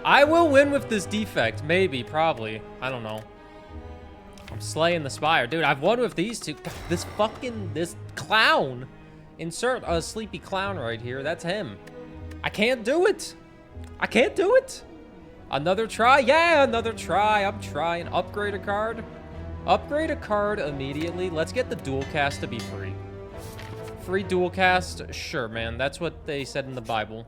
I will win with this defect. Maybe, probably. I don't know. I'm slaying the Spire. Dude, I've won with these two. God, this clown. Insert a sleepy clown right here. That's him. I can't do it. I can't do it. Another try? Yeah, another try. I'm trying. Upgrade a card. Upgrade a card immediately. Let's get the dual cast to be free. Free dual cast? Sure, man. That's what they said in the Bible.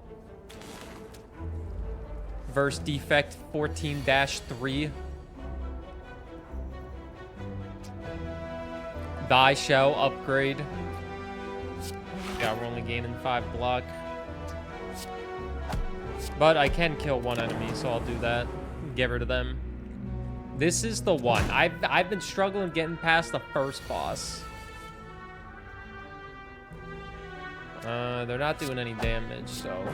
Verse Defect 14-3. Thy shall upgrade. Yeah, we're only gaining 5 block. But I can kill one enemy, so I'll do that. Get rid of them. This is the one. I've been struggling getting past the first boss. They're not doing any damage, so...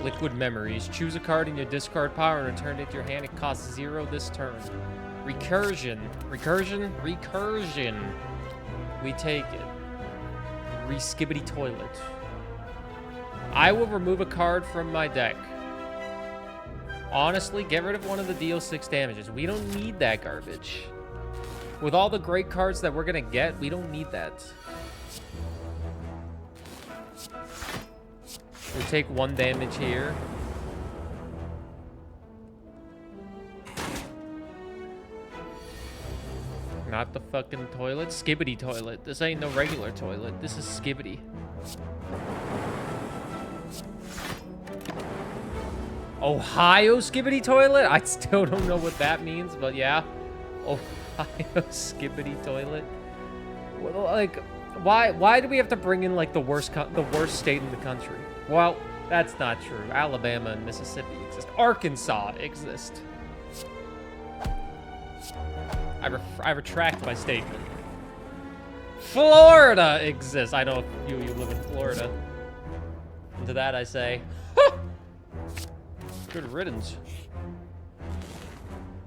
Liquid Memories. Choose a card in your discard pile and return it to your hand. It costs 0 this turn. Recursion. Recursion? Recursion. We take it. Re-skibbity toilet. I will remove a card from my deck. Honestly, get rid of one of the deal 6 damages. We don't need that garbage. With all the great cards that we're going to get, we don't need that. We take 1 damage here. Not the fucking toilet. Skibbity toilet. This ain't no regular toilet. This is skibbity. Ohio skibbity toilet? I still don't know what that means, but yeah. Ohio skibbity toilet. Well, like, why do we have to bring in like the worst state in the country? Well, that's not true. Alabama and Mississippi exist. Arkansas exist. I retract my statement. Florida exists. I know you live in Florida. And to that I say, huh! Good riddance.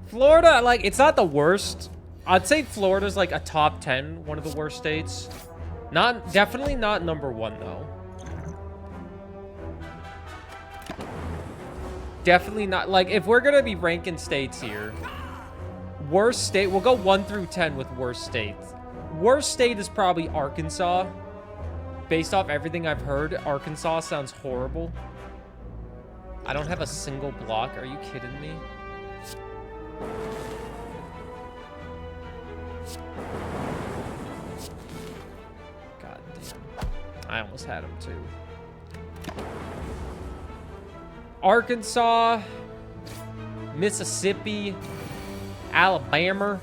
Florida, like, it's not the worst. I'd say Florida's like a top 10, one of the worst states. Definitely not number 1 though. Definitely not. Like, if we're gonna be ranking states here, worst state, we'll go 1 through 10 with worst states. Worst state is probably Arkansas. Based off everything I've heard, Arkansas sounds horrible. I don't have a single block. Are you kidding me? God damn. I almost had him too. Arkansas, Mississippi, Alabama.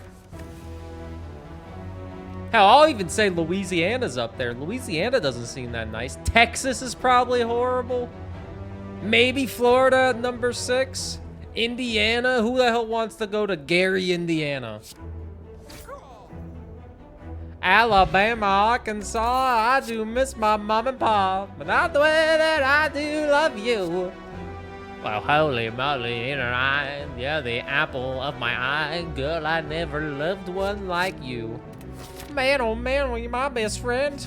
Hell, I'll even say Louisiana's up there. Louisiana doesn't seem that nice. Texas is probably horrible. Maybe Florida at number 6. Indiana, who the hell wants to go to Gary, Indiana? Alabama, Arkansas, I do miss my mom and pop, but not the way that I do love you. Well, holy moly, ain't I? You're the apple of my eye. Girl, I never loved one like you. Man, oh man, well, you're my best friend.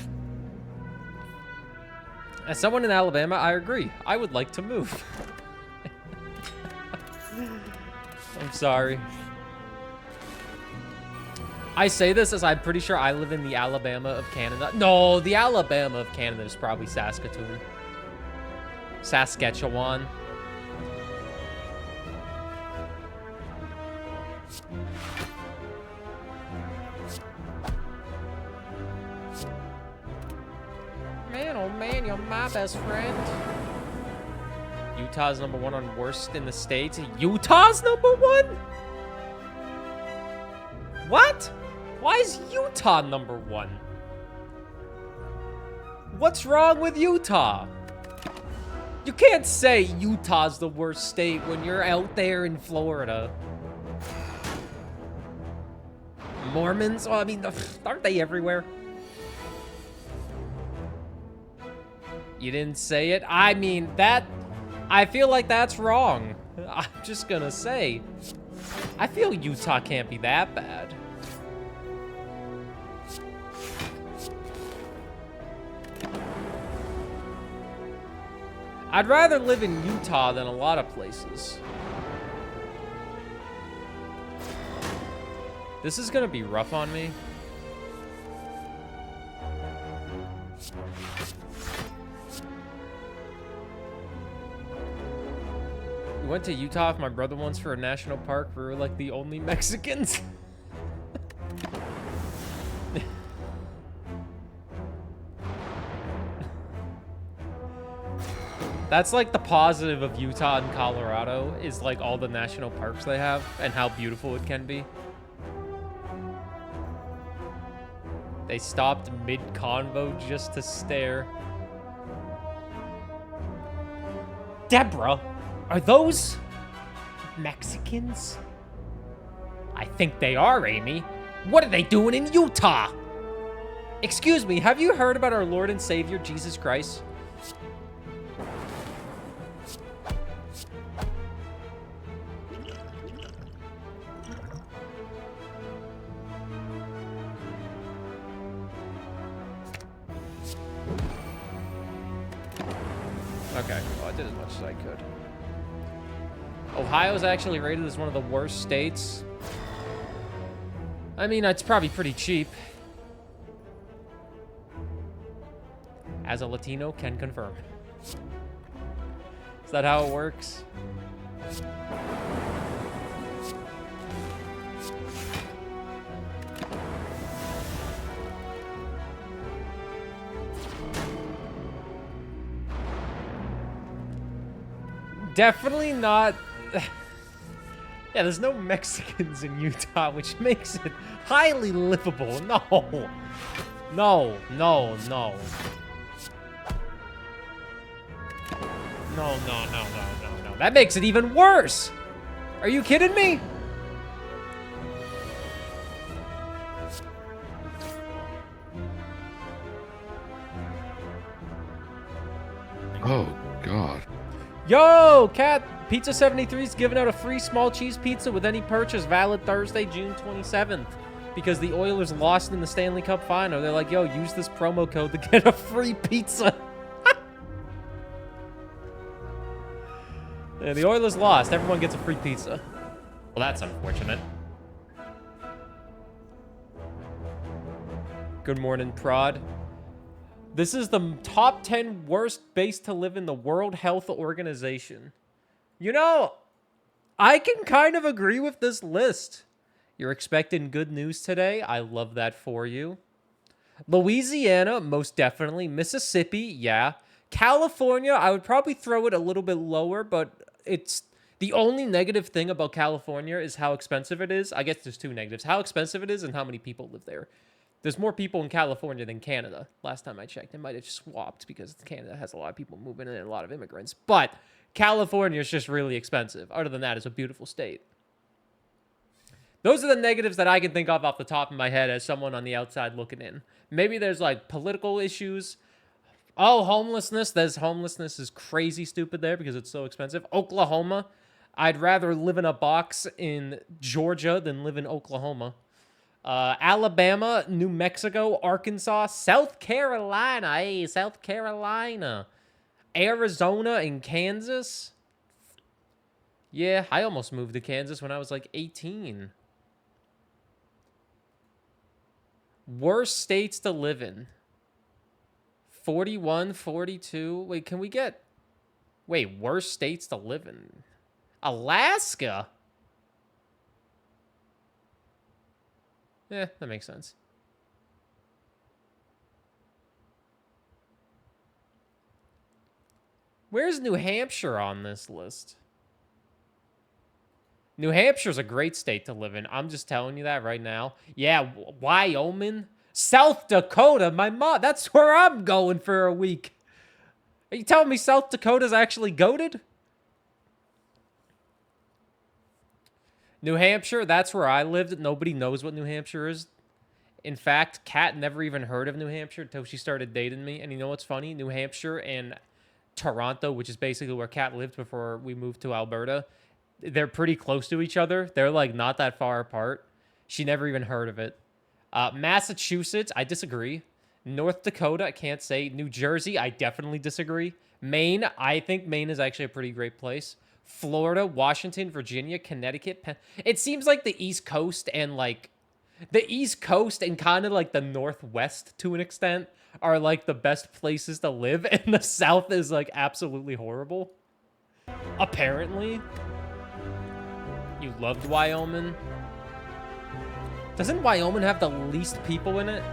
As someone in Alabama, I agree. I would like to move. I'm sorry. I say this as I'm pretty sure I live in the Alabama of Canada. No, the Alabama of Canada is probably Saskatoon. Saskatchewan. Man, oh man, you're my best friend. Utah's number 1 on worst in the states. Utah's number 1? What? Why is Utah number 1? What's wrong with Utah? You can't say Utah's the worst state when you're out there in Florida. Mormons? Oh, I mean, aren't they everywhere? You didn't say it? I mean, I feel like that's wrong. I'm just gonna say, I feel Utah can't be that bad. I'd rather live in Utah than a lot of places. This is gonna be rough on me. We went to Utah with my brother once for a national park. We were like the only Mexicans. That's like the positive of Utah and Colorado is like all the national parks they have and how beautiful it can be. They stopped mid-convo just to stare. Deborah, are those Mexicans? I think they are, Amy. What are they doing in Utah? Excuse me, have you heard about our Lord and Savior, Jesus Christ? Okay, well, I did as much as I could. Ohio's actually rated as one of the worst states. I mean, it's probably pretty cheap. As a Latino, can confirm. Is that how it works? Definitely not. Yeah, there's no Mexicans in Utah, which makes it highly livable. No. No, no, no. No, no, no, no, no, no. That makes it even worse. Are you kidding me? Oh, God. Yo, Cat Pizza 73 is giving out a free small cheese pizza with any purchase valid Thursday, June 27th. Because the Oilers lost in the Stanley Cup final. They're like, yo, use this promo code to get a free pizza. Yeah, the Oilers lost. Everyone gets a free pizza. Well, that's unfortunate. Good morning, Prod. This is the top 10 worst base to live in the World Health Organization. You know, I can kind of agree with this list. You're expecting good news today. I love that for you. Louisiana, most definitely. Mississippi, yeah. California, I would probably throw it a little bit lower, but it's the only negative thing about California is how expensive it is. I guess there's two negatives. How expensive it is and how many people live there. There's more people in California than Canada. Last time I checked, it might have swapped because Canada has a lot of people moving in and a lot of immigrants. But California is just really expensive. Other than that, it's a beautiful state. Those are the negatives that I can think of off the top of my head as someone on the outside looking in. Maybe there's like political issues. Oh, homelessness. Homelessness is crazy stupid there because it's so expensive. Oklahoma. I'd rather live in a box in Georgia than live in Oklahoma. Alabama, New Mexico, Arkansas, South Carolina. Hey, South Carolina. Arizona and Kansas. Yeah, I almost moved to Kansas when I was like 18. Worst states to live in. 41, 42. Wait, can we get... Wait, worst states to live in. Alaska? Yeah, that makes sense. Where's New Hampshire on this list? New Hampshire's a great state to live in. I'm just telling you that right now. Yeah, Wyoming. South Dakota. My mom, that's where I'm going for a week. Are you telling me South Dakota's actually goated? New Hampshire, that's where I lived. Nobody knows what New Hampshire is. In fact, Kat never even heard of New Hampshire until she started dating me. And you know what's funny? New Hampshire and Toronto, which is basically where Kat lived before we moved to Alberta, they're pretty close to each other. They're like not that far apart. She never even heard of it. Massachusetts, I disagree. North Dakota, I can't say. New Jersey, I definitely disagree. Maine, I think Maine is actually a pretty great place. Florida, Washington, Virginia, Connecticut. It seems like the East Coast and like the East Coast and kind of like the Northwest to an extent are like the best places to live, and the South is like absolutely horrible. Apparently. You loved Wyoming. Doesn't Wyoming have the least people in it?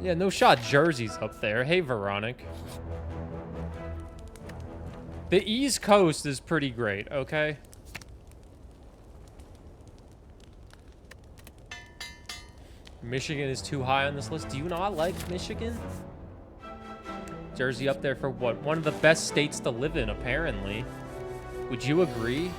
Yeah, no shot Jersey's up there. Hey, Veronic. The East Coast is pretty great, okay? Michigan is too high on this list. Do you not like Michigan? Jersey up there for what? One of the best states to live in, apparently. Would you agree?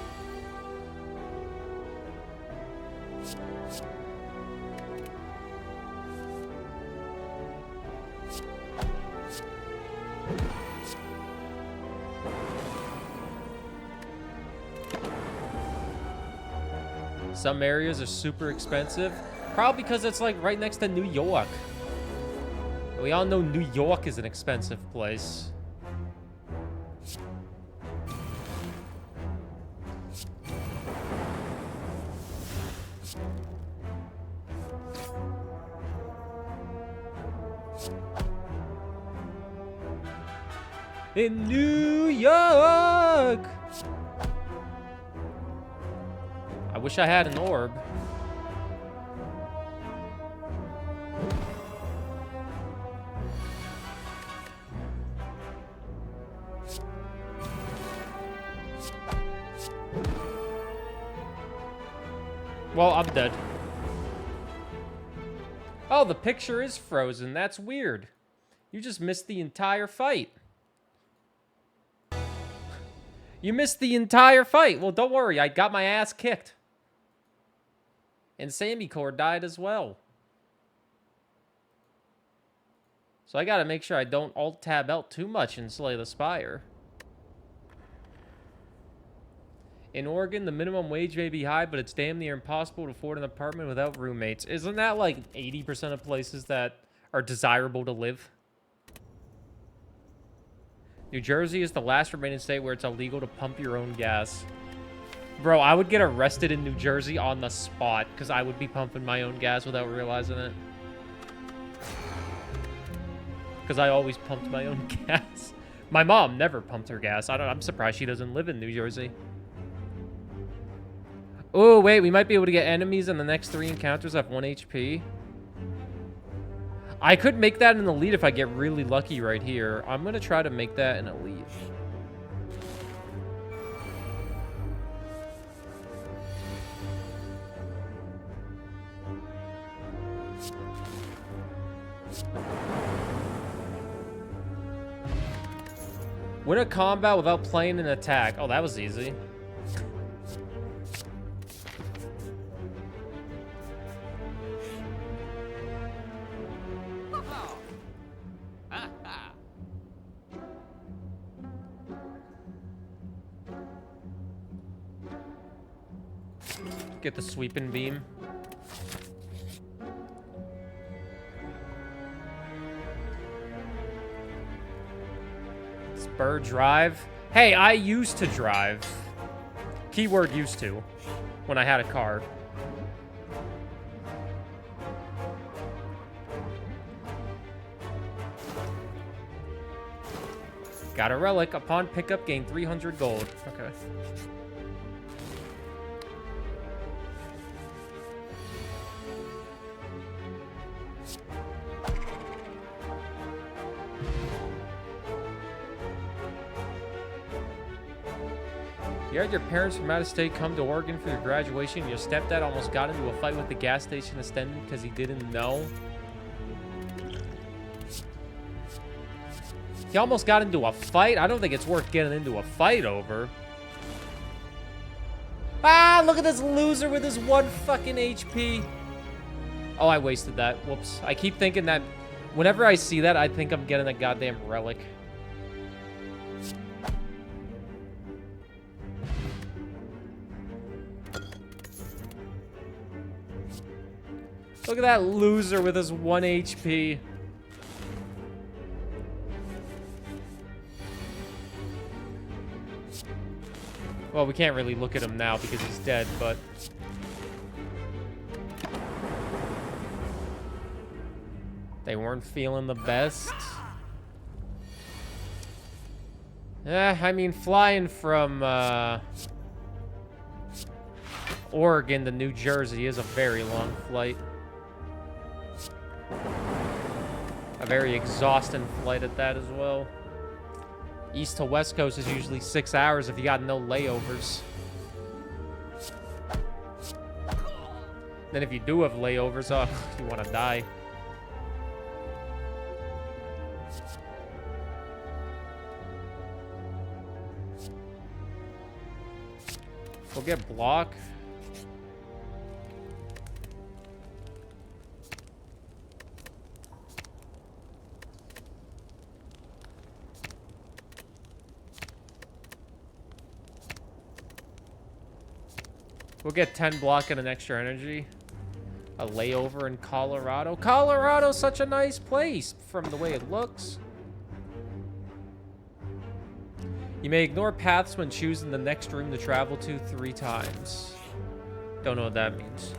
Some areas are super expensive. Probably because it's like right next to New York. We all know New York is an expensive place. In New York! I wish I had an orb. Well, I'm dead. Oh, the picture is frozen. That's weird. You just missed the entire fight. You missed the entire fight. Well, don't worry. I got my ass kicked. And Sammy Core died as well. So I gotta make sure I don't Alt-Tab Alt too much and slay the Spire. In Oregon, the minimum wage may be high, but it's damn near impossible to afford an apartment without roommates. Isn't that like 80% of places that are desirable to live? New Jersey is the last remaining state where it's illegal to pump your own gas. Bro, I would get arrested in New Jersey on the spot because I would be pumping my own gas without realizing it. Because I always pumped my own gas. My mom never pumped her gas. I'm surprised she doesn't live in New Jersey. Oh, wait, we might be able to get enemies in the next 3 encounters have 1 HP. I could make that an elite if I get really lucky right here. I'm going to try to make that an elite. Win a combat without playing an attack. Oh, that was easy. Get the sweeping beam. Burr drive. Hey, I used to drive. Keyword used to. When I had a car. Got a relic. Upon pickup, gain 300 gold. Okay. You had your parents from out of state come to Oregon for your graduation. Your stepdad almost got into a fight with the gas station attendant because he didn't know. He almost got into a fight? I don't think it's worth getting into a fight over. Ah, look at this loser with his 1 fucking HP. Oh, I wasted that. Whoops. I keep thinking that whenever I see that, I think I'm getting a goddamn relic. Look at that loser with his 1 HP. Well, we can't really look at him now because he's dead, but... They weren't feeling the best. I mean, flying from, Oregon to New Jersey is a very long flight. A very exhausting flight at that as well. East to West Coast is usually 6 hours if you got no layovers. Then if you do have layovers, oh, you want to die. We'll get block. We'll get 10 block and an extra energy. A layover in Colorado. Colorado's such a nice place from the way it looks. You may ignore paths when choosing the next room to travel to 3 times. Don't know what that means.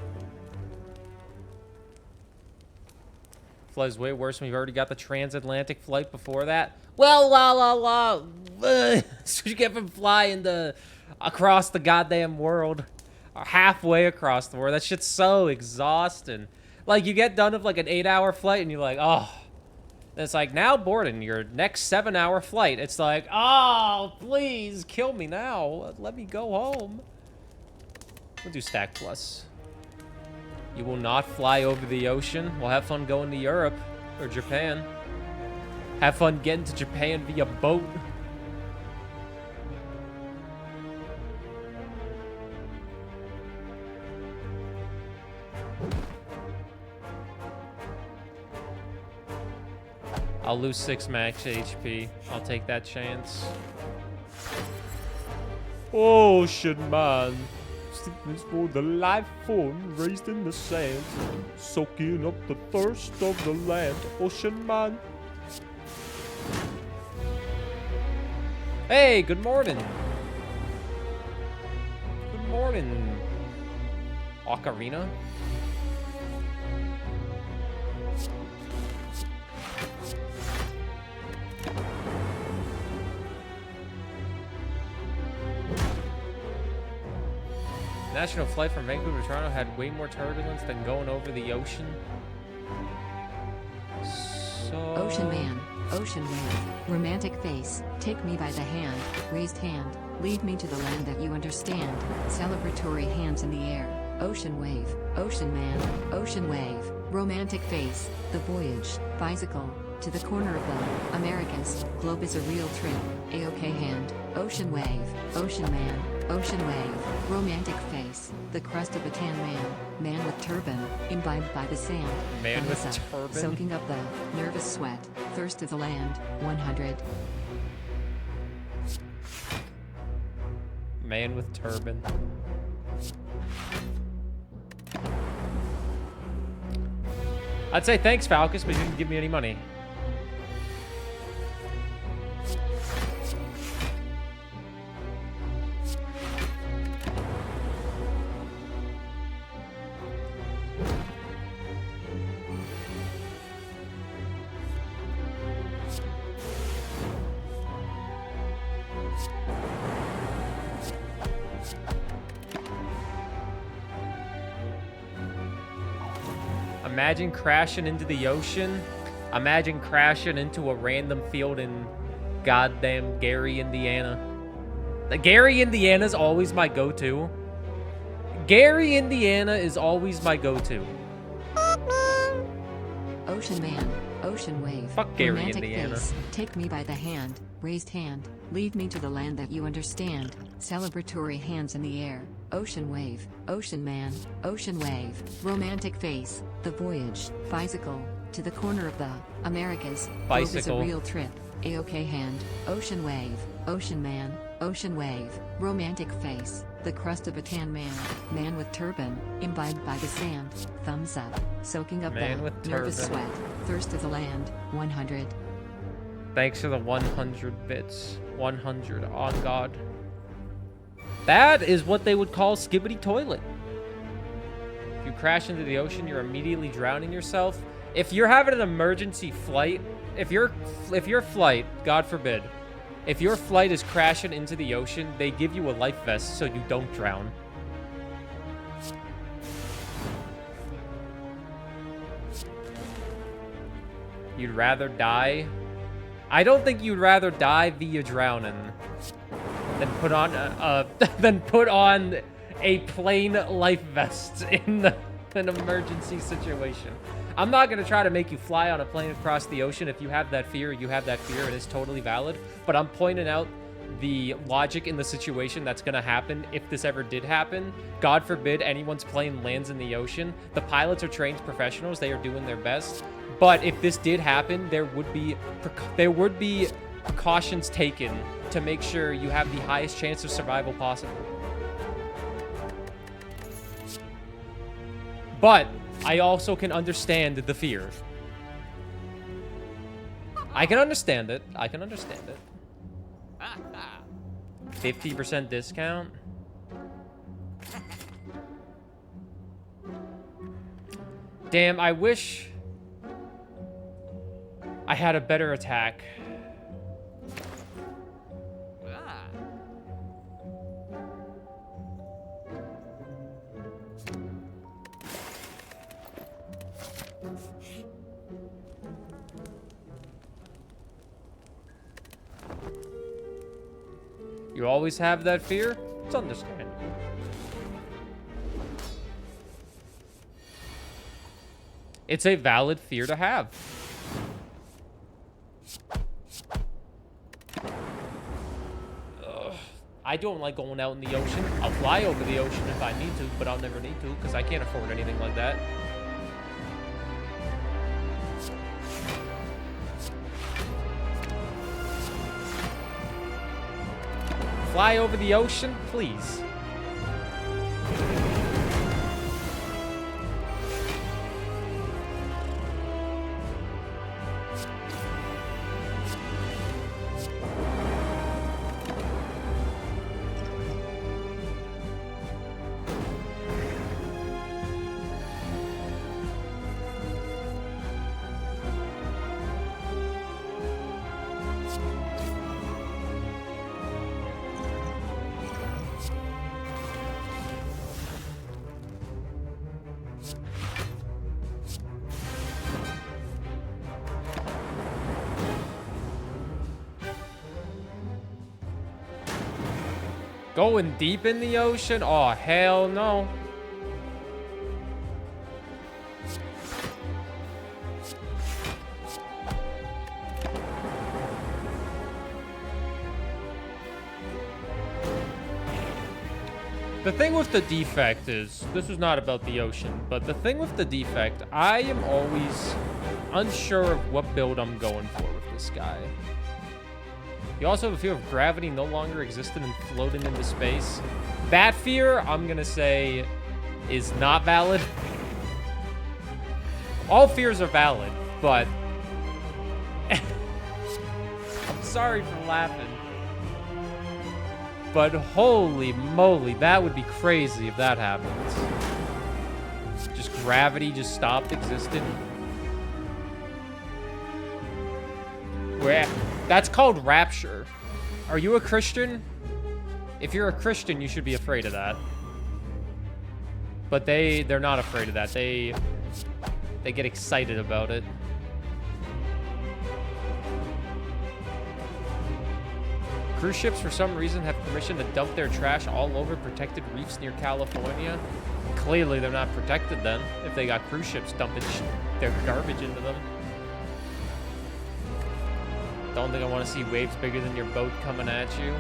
Flight's way worse when you've already got the transatlantic flight before that. Well, so you get from flying across the goddamn world. Or halfway across the world. That shit's so exhausting. Like, you get done with like an 8-hour flight and you're like, oh. And it's like, now boarding your next 7-hour flight. It's like, oh, please kill me now. Let me go home. We'll do stack plus. You will not fly over the ocean. We'll have fun going to Europe or Japan. Have fun getting to Japan via boat. I'll lose 6 max HP. I'll take that chance. Ocean man, sickness for the life form raised in the sand, soaking up the thirst of the land. Ocean man. Hey, good morning. Good morning, Ocarina. National flight from Vancouver to Toronto had way more turbulence than going over the ocean. So... Ocean man, ocean wave, romantic face, take me by the hand, raised hand, lead me to the land that you understand, celebratory hands in the air, ocean wave, ocean man, ocean wave, romantic face, the voyage, bicycle, to the corner of the Americas, globe is a real trip, A-OK hand, ocean wave, ocean man, ocean wave, romantic face, the crust of a tan man, man with turban, imbibed by the sand, Man with Alyssa, turban? soaking up the nervous sweat, thirst of the land, 100. Man with turban. I'd say thanks, Falcus, but you didn't give me any money. Imagine crashing into the ocean. Imagine crashing into a random field in goddamn Gary, Indiana. Gary, Indiana is always my go-to. Gary, Indiana is always my go-to. Ocean man, ocean wave, Fuck Gary, romantic Indiana. face, take me by the hand, raised hand, lead me to the land that you understand, celebratory hands in the air, ocean wave, ocean man, ocean wave, romantic face, the voyage, bicycle, to the corner of the Americas, globe is a Bicycle. real trip, A-OK hand, ocean wave, ocean man, ocean wave, romantic face, the crust of a tan man, man with turban, imbibed by the sand, thumbs up, soaking up Man the with nervous turban. sweat, thirst of the land, 100. Thanks for the 100 bits. 100 on God. That is what they would call skibbity toilet. If you crash into the ocean, you're immediately drowning yourself. If you're having an emergency flight, if your flight, God forbid, if your flight is crashing into the ocean, they give you a life vest so you don't drown. You'd rather die? I don't think you'd rather die via drowning than put on a plain life vest in an emergency situation. I'm not gonna try to make you fly on a plane across the ocean. If you have that fear, you have that fear, and it's totally valid. But I'm pointing out the logic in the situation that's gonna happen if this ever did happen. God forbid anyone's plane lands in the ocean. The pilots are trained professionals. They are doing their best. But if this did happen, there would be precautions taken to make sure you have the highest chance of survival possible. But I also can understand the fear. I can understand it. I can understand it. 50% discount. Damn, I wish I had a better attack. You always have that fear? It's understandable. It's a valid fear to have. Ugh. I don't like going out in the ocean. I'll fly over the ocean if I need to, but I'll never need to because I can't afford anything like that. Fly over the ocean, please. Going deep in the ocean? Oh, hell no. The thing with the defect is, this is not about the ocean, but the thing with the defect, I am always unsure of what build I'm going for with this guy. You also have a fear of gravity no longer existing and floating into space. That fear, I'm gonna say, is not valid. All fears are valid, but I'm sorry for laughing. But holy moly, that would be crazy if that happens. Just gravity just stopped existing. Where? That's called rapture. Are you a Christian? If you're a Christian, you should be afraid of that. But they're not afraid of that. They get excited about it. Cruise ships, for some reason, have permission to dump their trash all over protected reefs near California. Clearly, they're not protected then, if they got cruise ships dumping their garbage into them. Don't think I want to see waves bigger than your boat coming at you.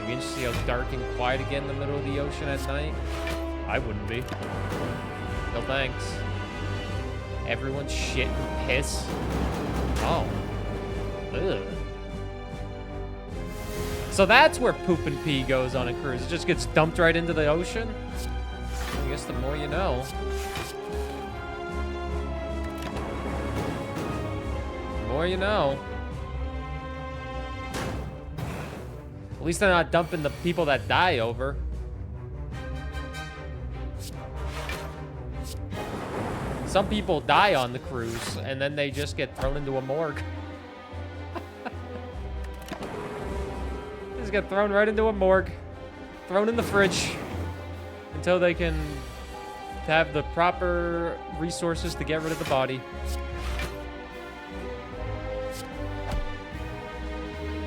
It'd be interesting how dark and quiet again in the middle of the ocean at night. I wouldn't be. No thanks. Everyone's shit and piss. Oh. Ugh. So that's where poop and pee goes on a cruise. It just gets dumped right into the ocean? I guess the more you know. The more you know. At least they're not dumping the people that die over. Some people die on the cruise, and then they just get thrown into a morgue. Just get thrown right into a morgue. Thrown in the fridge. Until they can have the proper resources to get rid of the body.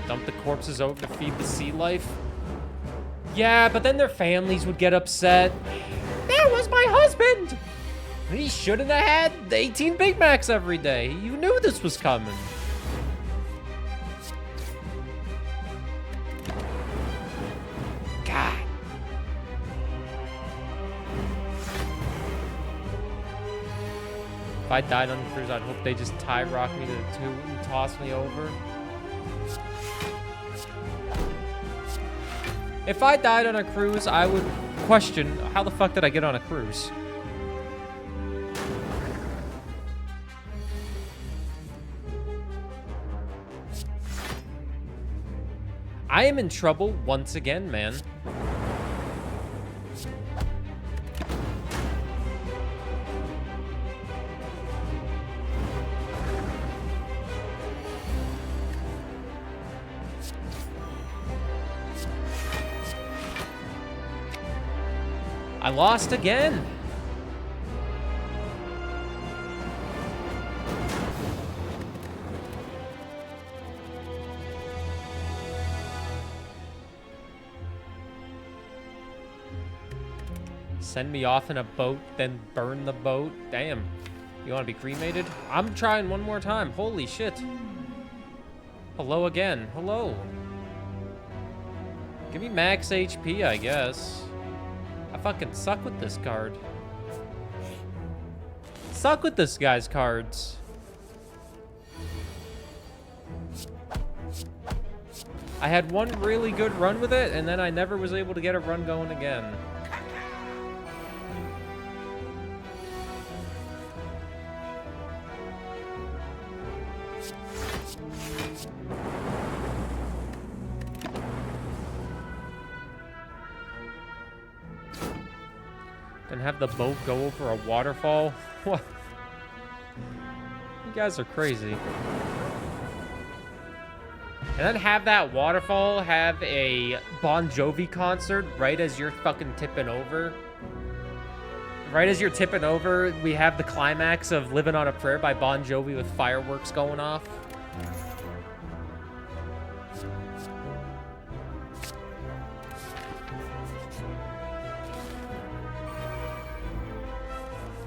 Dump the corpses over to feed the sea life. Yeah, but then their families would get upset. That was my husband! He shouldn't have had 18 Big Macs every day. You knew this was coming. God. If I died on the cruise, I'd hope they just tie rock me to the tube and toss me over. If I died on a cruise, I would question, how the fuck did I get on a cruise? I am in trouble once again, man. I lost again. Send me off in a boat, then burn the boat. Damn. You want to be cremated? I'm trying one more time. Holy shit. Hello again. Hello. Give me max HP, I guess. I fucking suck with this card. Suck with this guy's cards. I had one really good run with it, and then I never was able to get a run going again. And have the boat go over a waterfall? What? You guys are crazy. And then have that waterfall have a Bon Jovi concert right as you're fucking tipping over. Right as you're tipping over, we have the climax of Living on a Prayer by Bon Jovi with fireworks going off.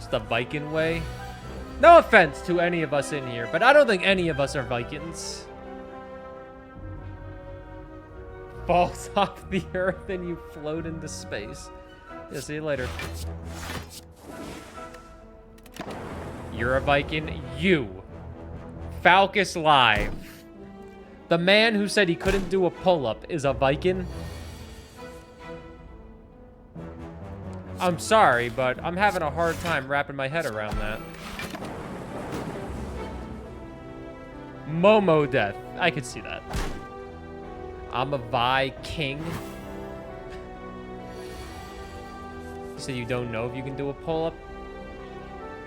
The Viking way. No offense to any of us in here, but I don't think any of us are Vikings. Falls off the earth and you float into space. Yeah, see you later. You're a Viking. You. Falcus Live. The man who said he couldn't do a pull-up is a Viking. I'm sorry, but I'm having a hard time wrapping my head around that. Momo death. I could see that. I'm a Viking. So you don't know if you can do a pull-up?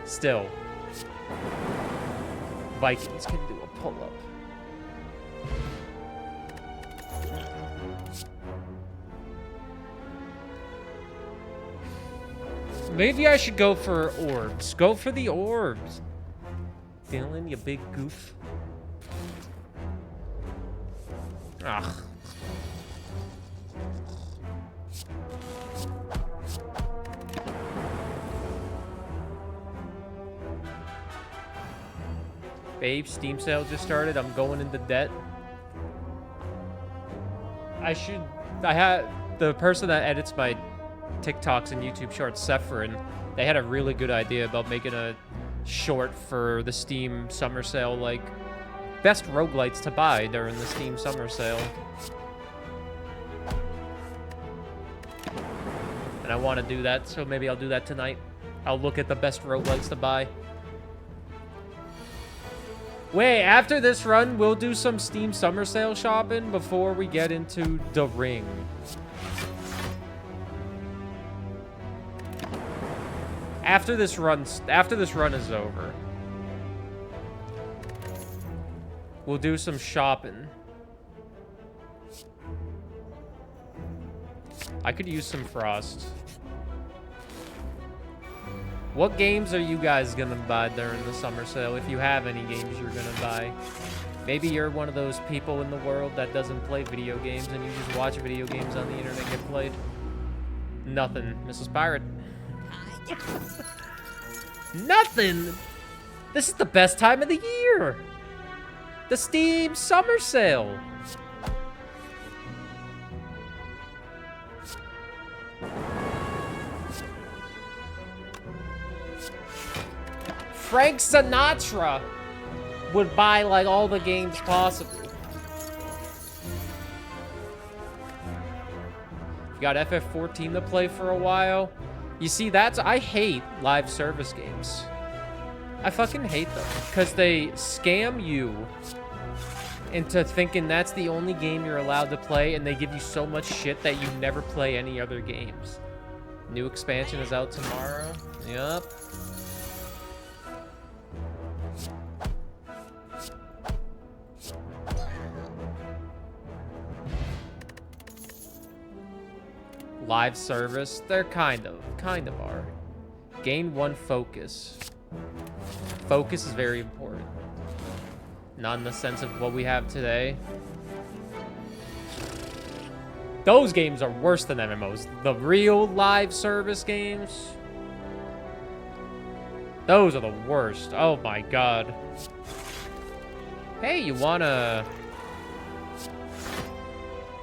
Still. Vikings can do a pull-up. Maybe I should go for orbs. Go for the orbs. Dylan, you big goof. Ugh. Babe, Steam sale just started. I'm going into debt. I should I had the person that edits my TikToks and YouTube shorts, Sephirin, they had a really good idea about making a short for the Steam summer sale, like best roguelites to buy during the Steam summer sale. And I want to do that, so maybe I'll do that tonight. I'll look at the best roguelites to buy. Wait, after this run, we'll do some Steam summer sale shopping before we get into the ring. After this run is over, we'll do some shopping. I could use some frost. What games are you guys gonna buy during the summer sale? If you have any games you're gonna buy. Maybe you're one of those people in the world that doesn't play video games and you just watch video games on the internet get played. Nothing, Mrs. Pirate. Nothing! This is the best time of the year! The Steam summer sale! Frank Sinatra would buy, like, all the games possible. You got FF14 to play for a while. You see, I hate live service games. I fucking hate them. Because they scam you into thinking that's the only game you're allowed to play, and they give you so much shit that you never play any other games. New expansion is out tomorrow. Yup. Live service, they're kind of are. Gain 1 focus. Focus is very important. Not in the sense of what we have today. Those games are worse than MMOs. The real live service games, those are the worst. Oh my god. Hey, you wanna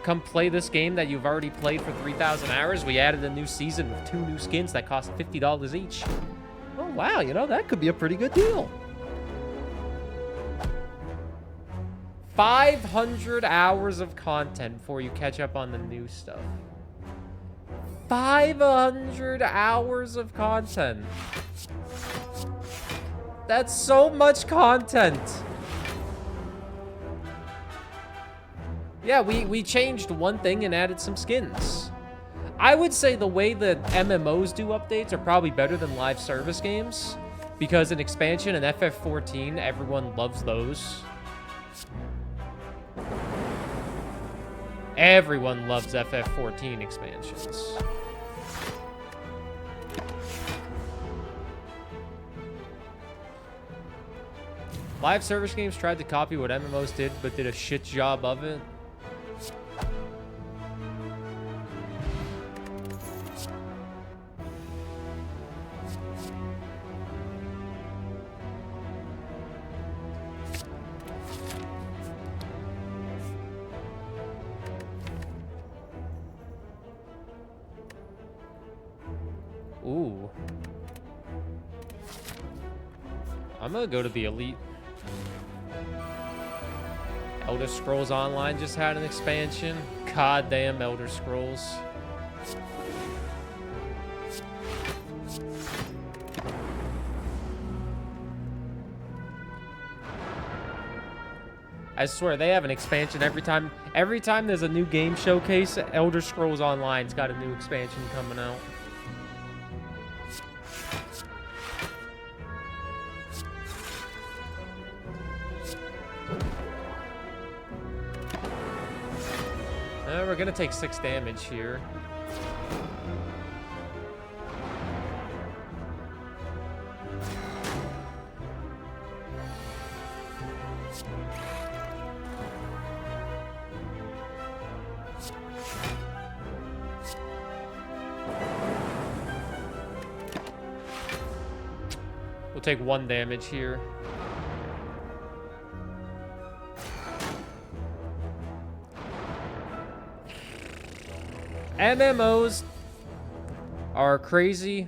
come play this game that you've already played for 3,000 hours? We added a new season with 2 new skins that cost $50 each. Oh, wow. You know, that could be a pretty good deal. 500 hours of content before you catch up on the new stuff. 500 hours of content. That's so much content. Yeah, we changed one thing and added some skins. I would say the way that MMOs do updates are probably better than live service games, because an expansion in FF14, everyone loves those. Everyone loves FF14 expansions. Live service games tried to copy what MMOs did, but did a shit job of it. Ooh. I'm gonna go to the Elite. Elder Scrolls Online just had an expansion. God damn Elder Scrolls. I swear, they have an expansion every time. Every time there's a new game showcase, Elder Scrolls Online's got a new expansion coming out. We're gonna take 6 damage here. We'll take 1 damage here. MMOs are crazy.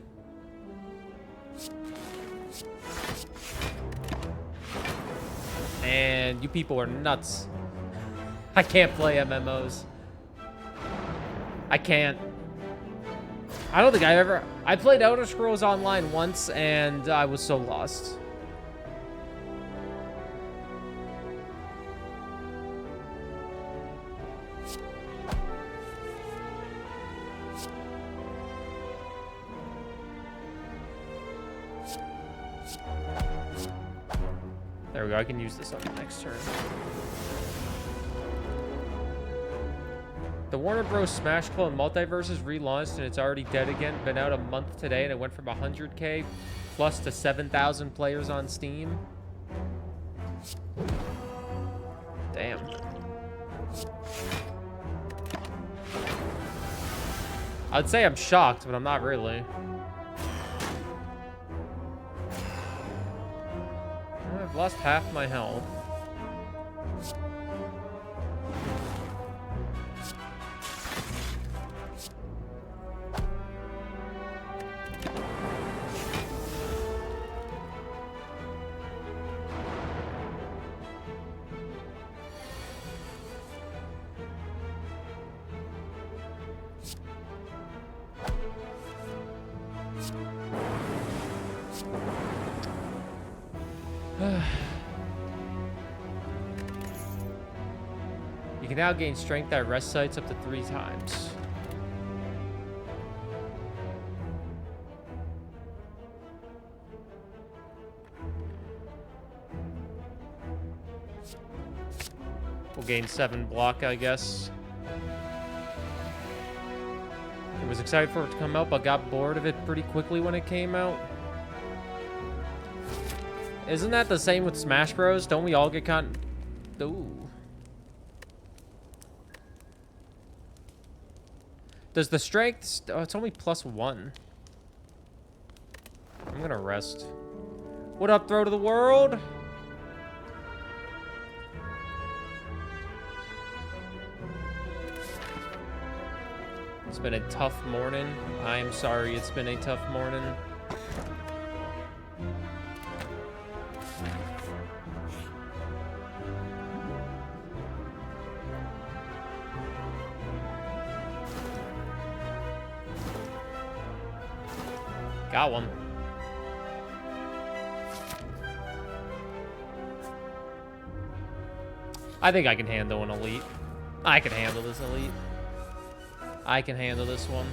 And you people are nuts. I can't play MMOs. I can't. I don't think I played Elder Scrolls Online once and I was so lost. There we go, I can use this on the next turn. The Warner Bros. Smash Clone Multiverse is relaunched and it's already dead again. Been out a month today and it went from 100k plus to 7,000 players on Steam. Damn. I'd say I'm shocked, but I'm not really. I've lost half my health. You can now gain strength at rest sites up to 3 times. We'll gain 7 block, I guess. I was excited for it to come out, but got bored of it pretty quickly when it came out. Isn't that the same with Smash Bros? Don't we all get Ooh. Does the strength... Oh, it's only +1. I'm gonna rest. What up, throw to the world? It's been a tough morning. I am sorry it's been a tough morning. Got one. I think I can handle an elite. I can handle this elite. I can handle this one.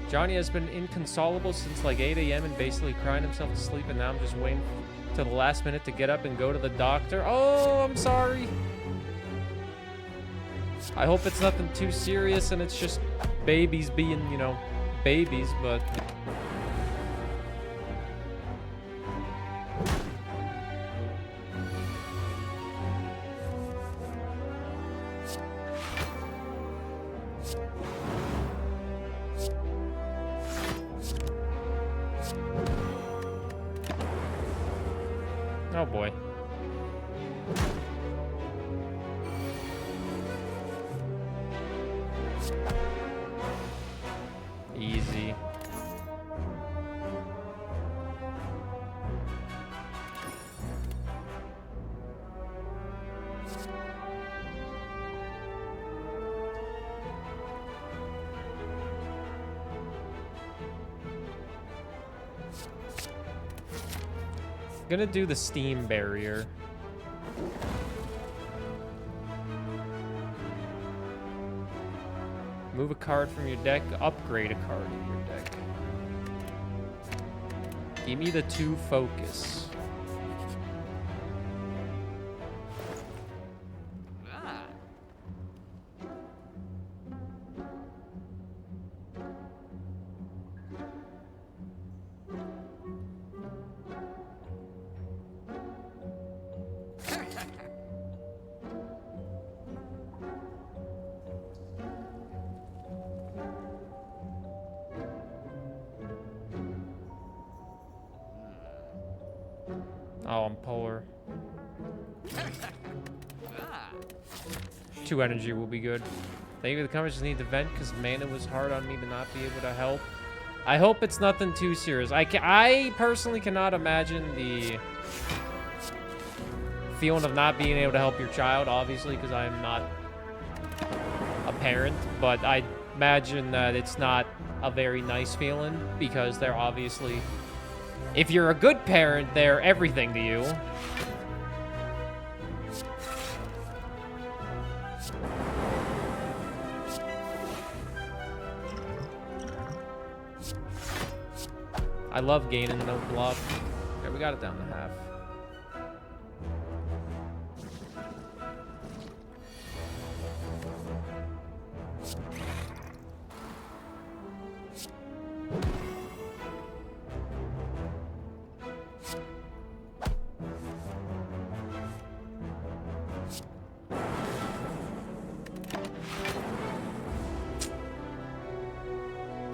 Johnny has been inconsolable since like 8 a.m. and basically crying himself to sleep, and now I'm just waiting till the last minute to get up and go to the doctor. Oh, I'm sorry. I hope it's nothing too serious and it's just babies being, you know, babies, but... Oh boy. Easy. Gonna do the steam barrier. Move a card from your deck, upgrade a card in your deck. Give me the 2 focus. Oh, I'm polar. 2 energy will be good. Thank you for the comments. Just need to vent because, man, it was hard on me to not be able to help. I hope it's nothing too serious. I personally cannot imagine the feeling of not being able to help your child, obviously, because I am not a parent. But I imagine that it's not a very nice feeling because they're obviously... If you're a good parent, they're everything to you. I love gaining no bluff. Okay, we got it down to half.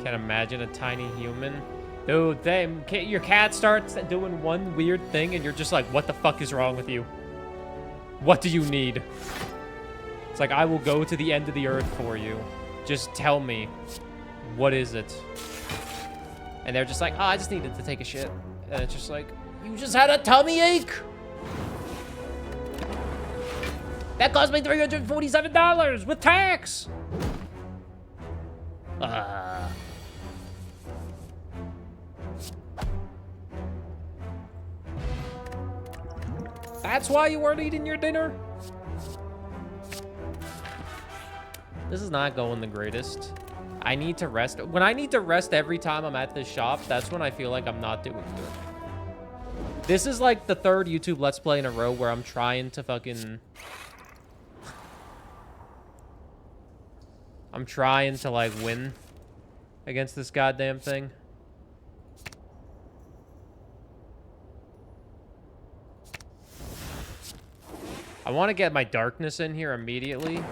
Can't imagine a tiny human. Dude, your cat starts doing one weird thing and you're just like, what the fuck is wrong with you? What do you need? It's like, I will go to the end of the earth for you. Just tell me, what is it? And they're just like, oh, I just needed to take a shit. And it's just like, you just had a tummy ache? That cost me $347 with tax! That's why you weren't eating your dinner? This is not going the greatest. I need to rest. When I need to rest every time I'm at this shop, that's when I feel like I'm not doing good. This is like the 3rd YouTube Let's Play in a row where I'm trying to fucking... I'm trying to, like, win against this goddamn thing. I want to get my darkness in here immediately.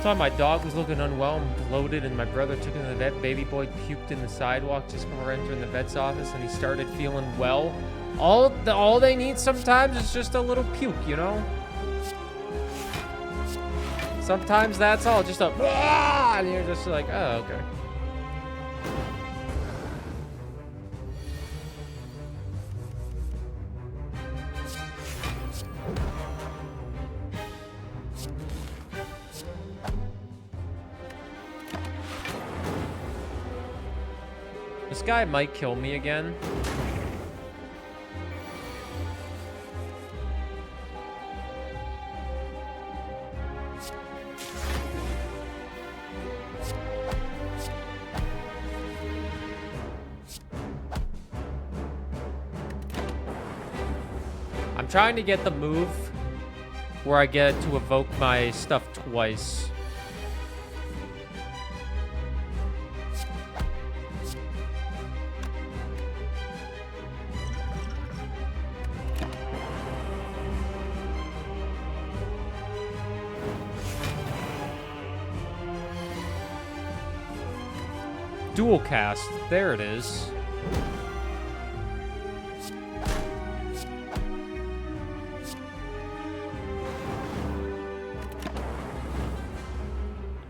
Time my dog was looking unwell and bloated, and my brother took him to the vet. Baby boy puked in the sidewalk just before entering the vet's office, and he started feeling well. All they need sometimes is just a little puke, you know? Sometimes that's all, just a and you're just like, oh, okay. This guy might kill me again. I'm trying to get the move where I get to evoke my stuff twice. Dual cast. There it is.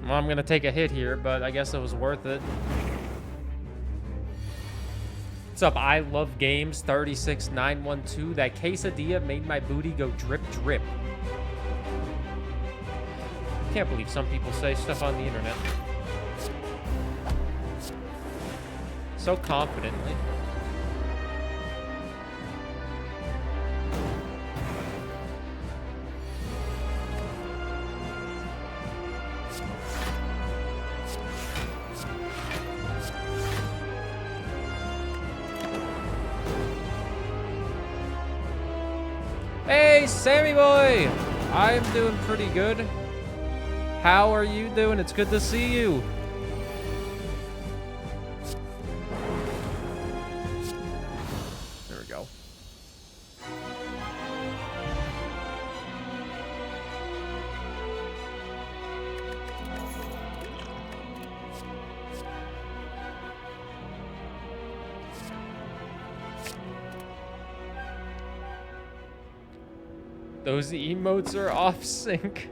Well, I'm gonna take a hit here, but I guess it was worth it. What's up? I love games 36912. That quesadilla made my booty go drip drip. Can't believe some people say stuff on the internet so confidently. Hey, Sammy boy! I'm doing pretty good. How are you doing? It's good to see you. There we go. Those emotes are off sync.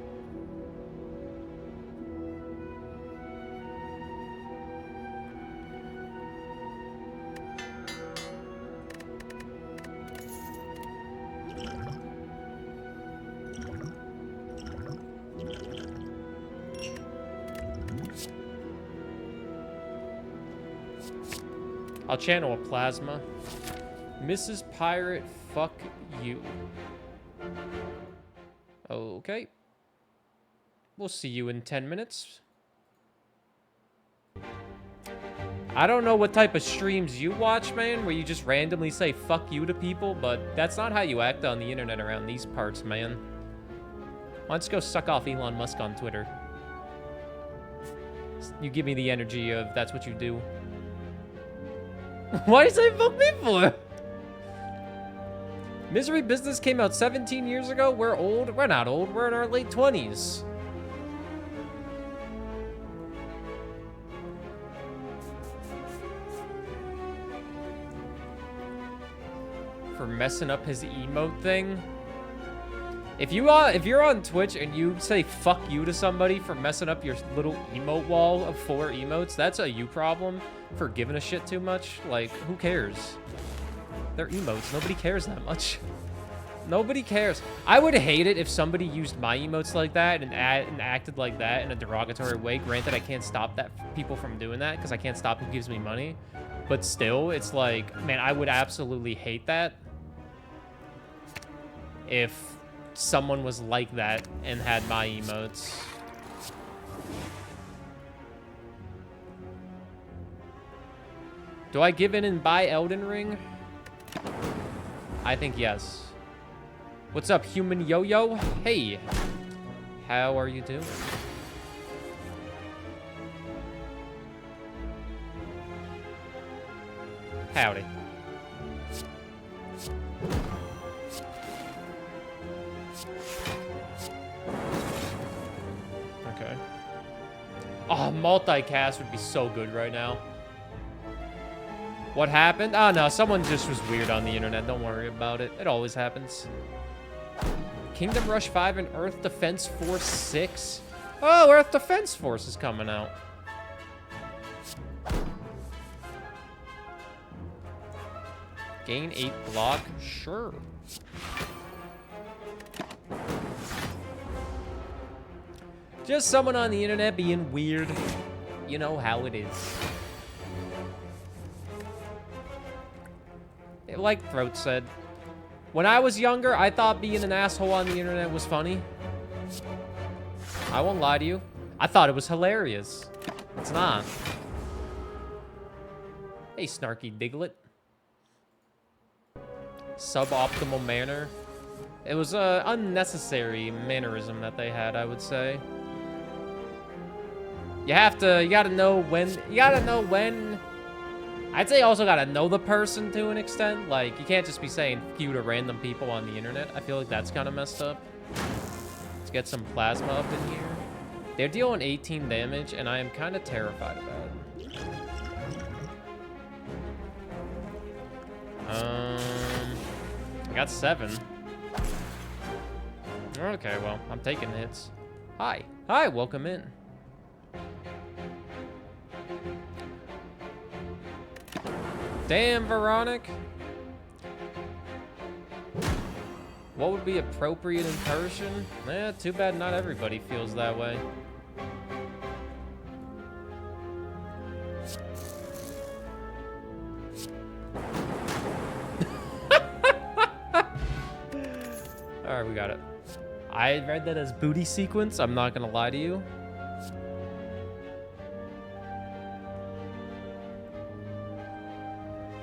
I'll channel a plasma. Mrs. Pirate, fuck you. Okay. We'll see you in 10 minutes. I don't know what type of streams you watch, man, where you just randomly say fuck you to people, but that's not how you act on the internet around these parts, man. Why don't you go suck off Elon Musk on Twitter? You give me the energy of that's what you do. Why you say fuck me for? Misery Business came out 17 years ago. We're old. We're not old. We're in our late 20s. For messing up his emote thing. If you're on Twitch and you say fuck you to somebody for messing up your little emote wall of 4 emotes, that's a you problem. For giving a shit too much. Like, who cares? They're emotes. Nobody cares that much. Nobody cares. I would hate it if somebody used my emotes like that and acted like that in a derogatory way. Granted, I can't stop people from doing that because I can't stop who gives me money. But still, it's like, man, I would absolutely hate that if someone was like that and had my emotes. Do I give in and buy Elden Ring? I think yes. What's up, human yo-yo? Hey. How are you doing? Howdy. Okay. Oh, multicast would be so good right now. What happened? Oh, no, someone just was weird on the internet. Don't worry about it. It always happens. Kingdom Rush 5 and Earth Defense Force 6. Oh, Earth Defense Force is coming out. Gain 8 block? Sure. Just someone on the internet being weird. You know how it is. Like Throat said, when I was younger, I thought being an asshole on the internet was funny. I won't lie to you. I thought it was hilarious. It's not. Hey, Snarky Diglett. Suboptimal manner. It was an unnecessary mannerism that they had, I would say. You gotta know when, I'd say also gotta know the person to an extent. Like, you can't just be saying fuck you to random people on the internet. I feel like that's kind of messed up. Let's get some plasma up in here. They're dealing 18 damage, and I am kind of terrified about it. I got 7. Okay, well, I'm taking hits. Hi. Hi, welcome in. Damn, Veronic. What would be appropriate in person? Eh, too bad not everybody feels that way. Alright, we got it. I read that as booty sequence. I'm not gonna lie to you.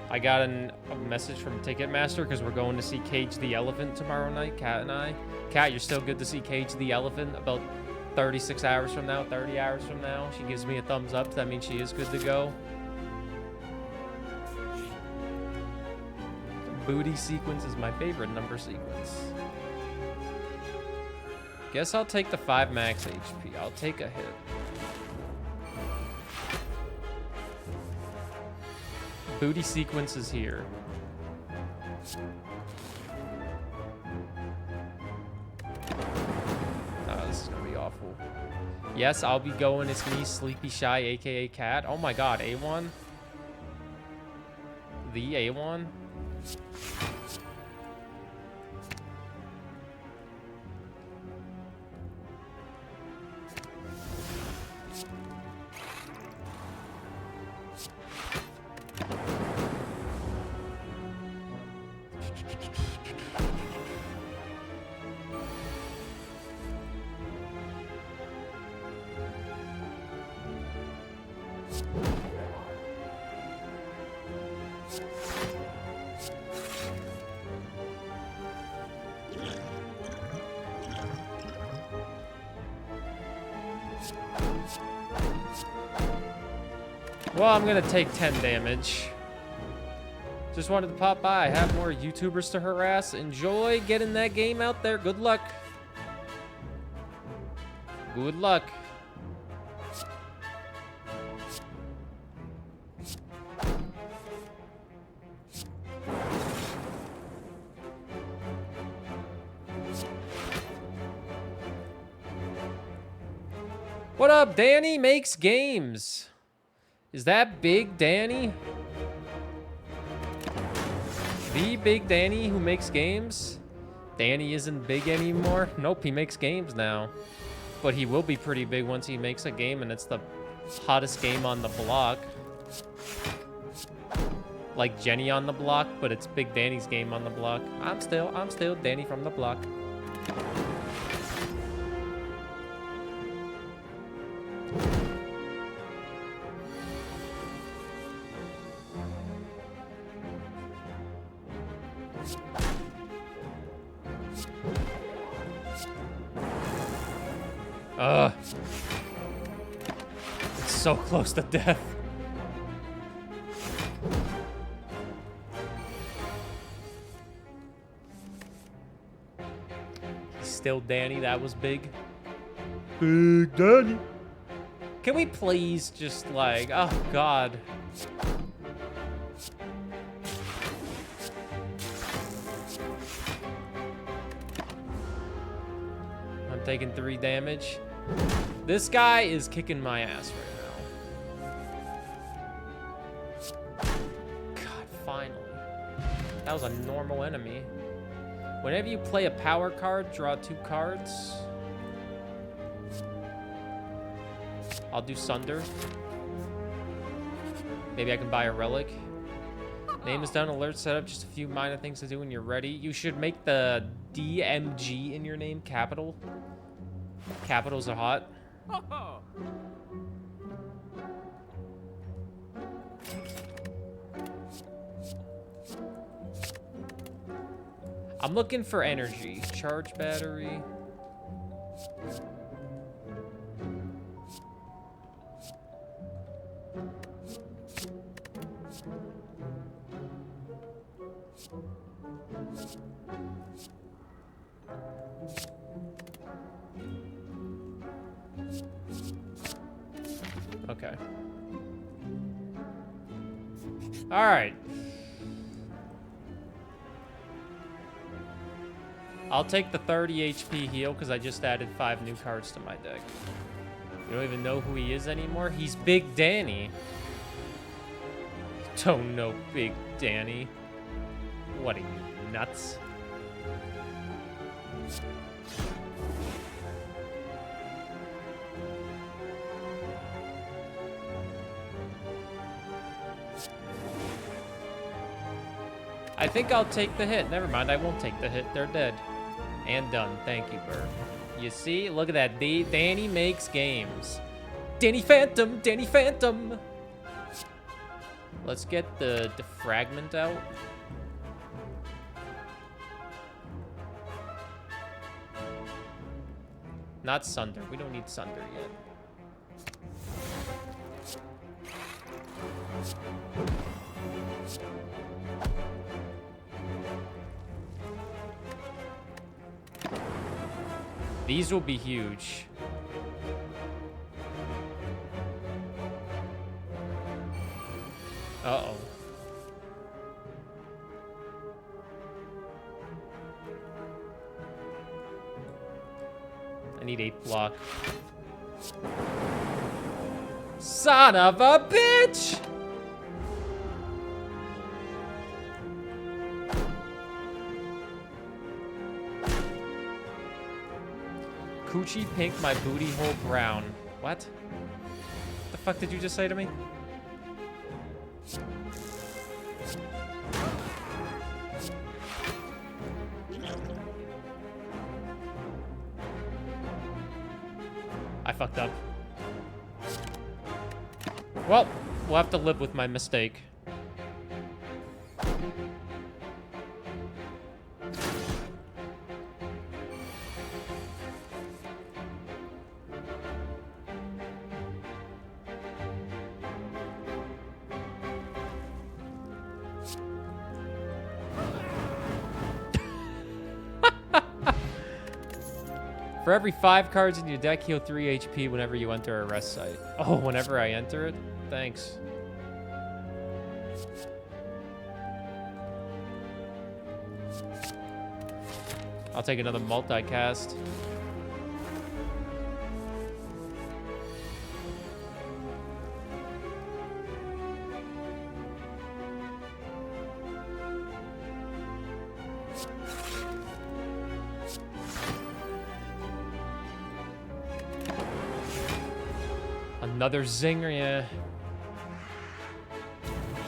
I got a message from Ticketmaster because we're going to see Cage the Elephant tomorrow night, Kat and I. Kat, you're still good to see Cage the Elephant about 36 hours from now, 30 hours from now. She gives me a thumbs up. That means she is good to go. Booty sequence is my favorite number sequence. Guess I'll take the 5 max HP. I'll take a hit. Booty sequence is here. Oh, this is gonna be awful. Yes, I'll be going. It's me, Sleepy Shy, aka Cat. Oh my god, A1? The A1? Well, I'm gonna take 10 damage. Just wanted to pop by. I have more YouTubers to harass. Enjoy getting that game out there. Good luck. Good luck. What up, Danny Makes Games? Is that Big Danny? The Big Danny who makes games? Danny isn't big anymore? Nope, he makes games now. But he will be pretty big once he makes a game and it's the hottest game on the block. Like Jenny on the block, but it's Big Danny's game on the block. I'm still Danny from the block. It's so close to death. He's still Danny, that was big. Big Danny. Can we please just like, oh God. I'm taking 3 damage. This guy is kicking my ass right now. God, finally. That was a normal enemy. Whenever you play a power card, draw 2 cards. I'll do Sunder. Maybe I can buy a relic. Name is done, alert setup, just a few minor things to do when you're ready. You should make the DMG in your name capital. Capitals are hot. I'm looking for energy. Charge battery. Okay. All right. I'll take the 30 HP heal because I just added 5 new cards to my deck. You don't even know who he is anymore? He's Big Danny. Don't know Big Danny. What are you, nuts? I think I'll take the hit. Never mind, I won't take the hit. They're dead. And done. Thank you, Burr. You see? Look at that. Danny makes games. Danny Phantom! Danny Phantom! Let's get the defragment out. Not Sunder. We don't need Sunder yet. These will be huge. Uh-oh. I need 8 block. Son of a bitch! Coochie pink, my booty hole brown. What? The fuck did you just say to me? I fucked up. Well, we'll have to live with my mistake. For every 5 cards in your deck, heal 3 HP whenever you enter a rest site. Oh, whenever I enter it? Thanks. I'll take another multicast. Another zinger, yeah.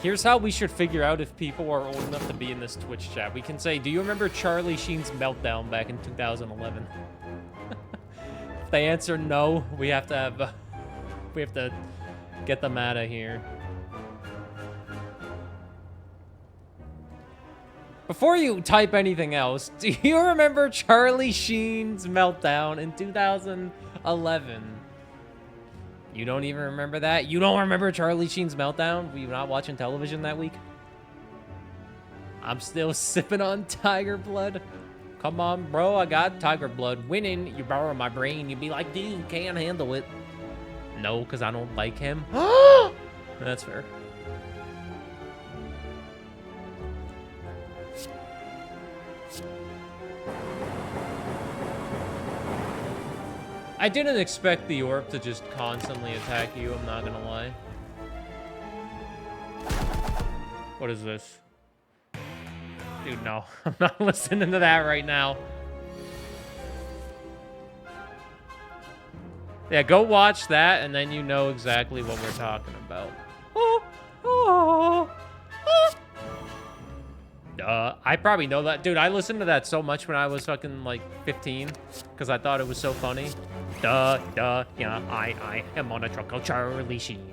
Here's how we should figure out if people are old enough to be in this Twitch chat. We can say, do you remember Charlie Sheen's meltdown back in 2011? If they answer no, we have to get them out of here. Before you type anything else, do you remember Charlie Sheen's meltdown in 2011? You don't even remember that? You don't remember Charlie Sheen's meltdown? Were you not watching television that week? I'm still sipping on Tiger Blood. Come on, bro. I got Tiger Blood. Winning, you borrow my brain. You'd be like, dude, can't handle it. No, because I don't like him. That's fair. I didn't expect the orb to just constantly attack you, I'm not gonna lie. What is this? Dude, no. I'm not listening to that right now. Yeah, go watch that, and then you know exactly what we're talking about. I probably know that. Dude, I listened to that so much when I was fucking, like, 15, because I thought it was so funny. Yeah, I am on a truck called Charlie Sheen.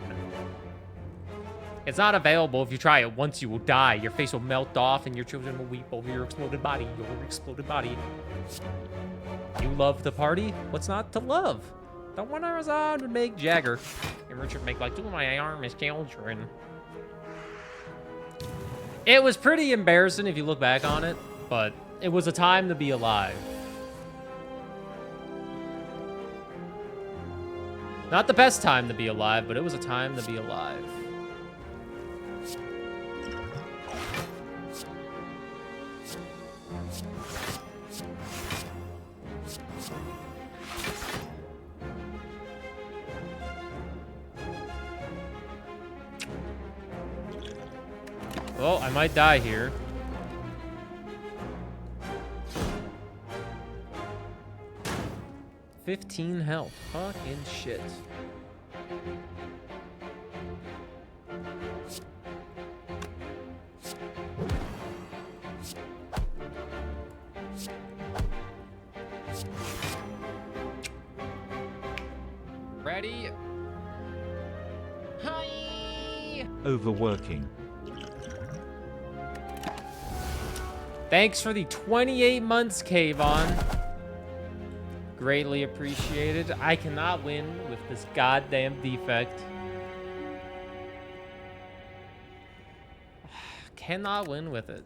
It's not available. If you try it once, you will die. Your face will melt off, and your children will weep over your exploded body. Your exploded body. You love the party? What's not to love? The one I was on would make Jagger. And Richard make, like, 2 of my arms children. It was pretty embarrassing if you look back on it, but it was a time to be alive. Not the best time to be alive, but it was a time to be alive. Well, I might die here. $15 health. Fucking shit. Ready? Hi! Overworking. Thanks for the 28 months, Kayvon. Greatly appreciated. I cannot win with this goddamn defect. Cannot win with it.